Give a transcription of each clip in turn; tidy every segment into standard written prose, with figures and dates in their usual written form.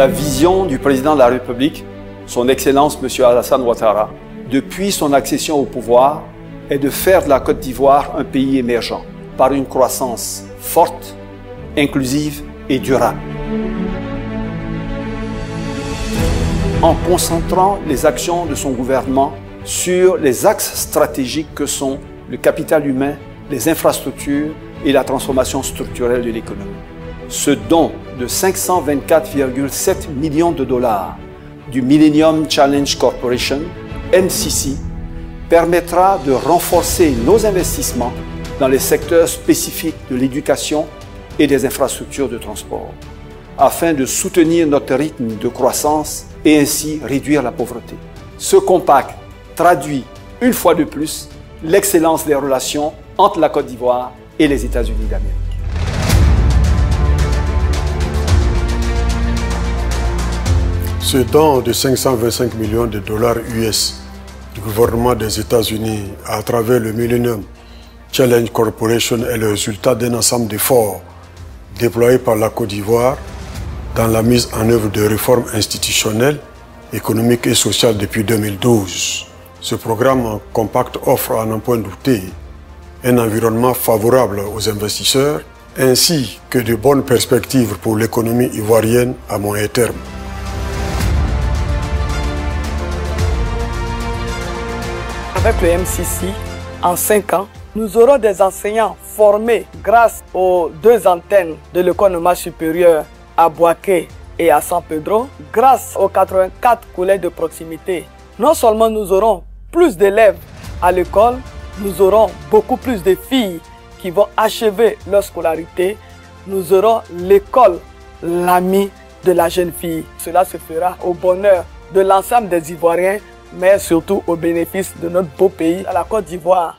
la vision du président de la République, son Excellence M. Alassane Ouattara, depuis son accession au pouvoir, est de faire de la Côte d'Ivoire un pays émergent par une croissance forte, inclusive et durable. En concentrant les actions de son gouvernement sur les axes stratégiques que sont le capital humain, les infrastructures et la transformation structurelle de l'économie. Ce don de 524,7 millions de dollars du Millennium Challenge Corporation, MCC, permettra de renforcer nos investissements dans les secteurs spécifiques de l'éducation et des infrastructures de transport, afin de soutenir notre rythme de croissance et ainsi réduire la pauvreté. Ce compact traduit, une fois de plus, l'excellence des relations entre la Côte d'Ivoire et les États-Unis d'Amérique. Ce don de 525 millions de dollars US du gouvernement des États-Unis à travers le Millennium Challenge Corporation est le résultat d'un ensemble d'efforts déployés par la Côte d'Ivoire dans la mise en œuvre de réformes institutionnelles, économiques et sociales depuis 2012. Ce programme compact offre à n'en point douter un environnement favorable aux investisseurs ainsi que de bonnes perspectives pour l'économie ivoirienne à moyen terme. Avec le MCC, en 5 ans, nous aurons des enseignants formés grâce aux 2 antennes de l'école normale supérieure à Boaké et à San Pedro, grâce aux 84 collèges de proximité. Non seulement nous aurons plus d'élèves à l'école, nous aurons beaucoup plus de filles qui vont achever leur scolarité. Nous aurons l'école, l'ami de la jeune fille. Cela se fera au bonheur de l'ensemble des Ivoiriens, mais surtout au bénéfice de notre beau pays, la Côte d'Ivoire.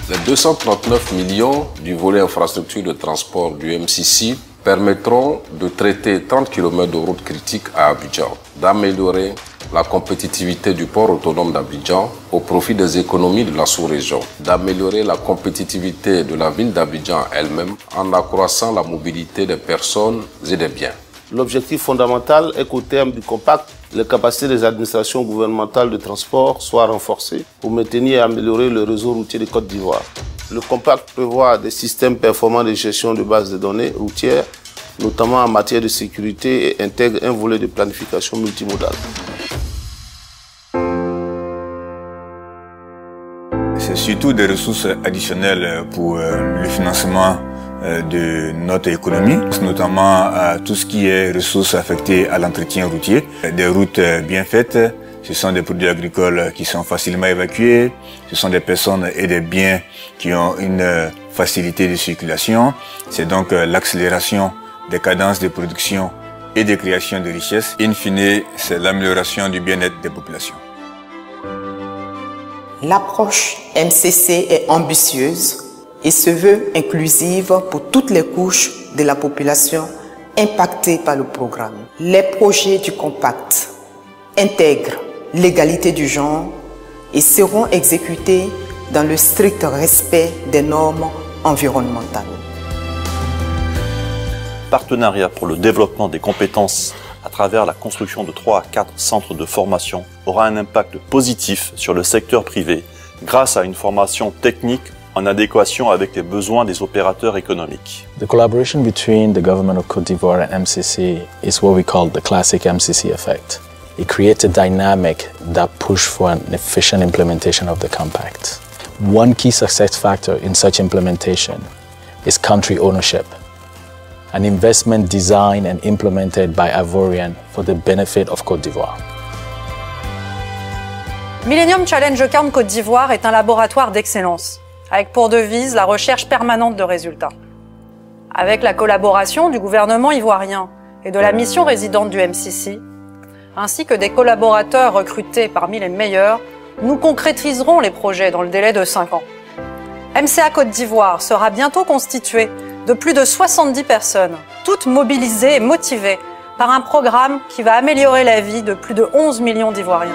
Les 239 millions du volet infrastructure de transport du MCC permettront de traiter 30 km de routes critiques à Abidjan, d'améliorer la compétitivité du port autonome d'Abidjan au profit des économies de la sous-région, d'améliorer la compétitivité de la ville d'Abidjan elle-même en accroissant la mobilité des personnes et des biens. L'objectif fondamental est qu'au terme du compact, les capacités des administrations gouvernementales de transport soient renforcées pour maintenir et améliorer le réseau routier de Côte d'Ivoire. Le compact prévoit des systèmes performants de gestion de bases de données routières, notamment en matière de sécurité, et intègre un volet de planification multimodale. C'est surtout des ressources additionnelles pour le financement de notre économie, notamment tout ce qui est ressources affectées à l'entretien routier. Des routes bien faites, ce sont des produits agricoles qui sont facilement évacués, ce sont des personnes et des biens qui ont une facilité de circulation. C'est donc l'accélération des cadences de production et de création de richesses. In fine, c'est l'amélioration du bien-être des populations. L'approche MCC est ambitieuse et se veut inclusive pour toutes les couches de la population impactées par le programme. Les projets du compact intègrent l'égalité du genre et seront exécutés dans le strict respect des normes environnementales. Partenariat pour le développement des compétences à travers la construction de 3 à 4 centres de formation aura un impact positif sur le secteur privé grâce à une formation technique en adéquation avec les besoins des opérateurs économiques. The collaboration between the government of Côte d'Ivoire and MCC is what we call the classic MCC effect. It creates a dynamic that pushes for an efficient implementation of the compact. One key success factor in such implementation is country ownership, an investment designed and implemented by Ivorian for the benefit of Côte d'Ivoire. Millennium Challenge Camp Côte d'Ivoire est un laboratoire d'excellence, avec pour devise la recherche permanente de résultats. Avec la collaboration du gouvernement ivoirien et de la mission résidente du MCC, ainsi que des collaborateurs recrutés parmi les meilleurs, nous concrétiserons les projets dans le délai de 5 ans. MCA Côte d'Ivoire sera bientôt constitué de plus de 70 personnes, toutes mobilisées et motivées par un programme qui va améliorer la vie de plus de 11 millions d'Ivoiriens.